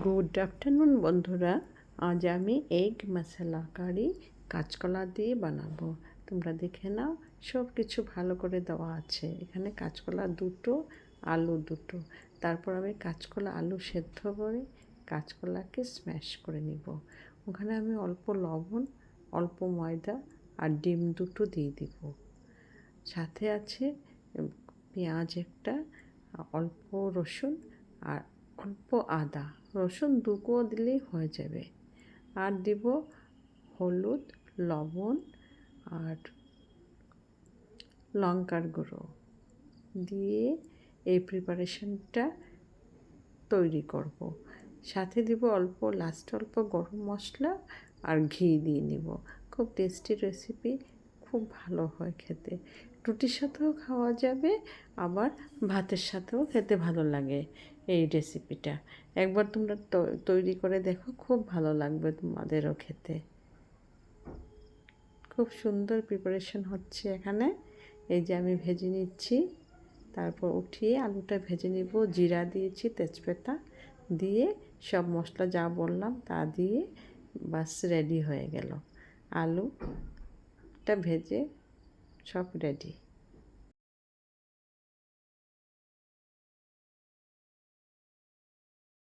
Good afternoon বন্ধুরা, আজ আমি এগ মশলা কারি কাঁচকলা দিয়ে বানাবো। তোমরা দেখে নাও, সব কিছু ভালো করে দেওয়া আছে। এখানে কাঁচকলা দুটো, আলু দুটো। তারপর আমি কাঁচকলা আলু সেদ্ধ করে কাঁচকলাকে স্ম্যাশ করে নিব। ওখানে আমি অল্প লবণ, অল্প ময়দা আর ডিম দুটো দিয়ে দিব। সাথে আছে পেঁয়াজ একটা, অল্প রসুন আর অল্প আদা। রসুন দু কোয়া দিলেই হয়ে যাবে। আর দিব হলুদ, লবণ আর লঙ্কার গুঁড়ো দিয়ে এই প্রিপারেশনটা তৈরি করব। সাথে দিব অল্প গরম মশলা আর ঘি দিয়ে নিব। খুব টেস্টি রেসিপি, খুব ভালো হয় খেতে। রুটির সাথেও খাওয়া যাবে, আবার ভাতের সাথেও খেতে ভালো লাগে এই রেসিপিটা। একবার তোমরা তৈরি করে দেখো, খুব ভালো লাগবে তোমাদেরও খেতে। খুব সুন্দর প্রিপারেশন হচ্ছে এখানে। এই যে আমি ভেজে নিচ্ছি, তারপর উঠিয়ে আলুটা ভেজে নিব। জিরা দিয়েছি, তেজপাতা দিয়ে সব মশলা যা বললাম তা দিয়ে বাস রেডি হয়ে গেল। আলুটা ভেজে সব রেডি।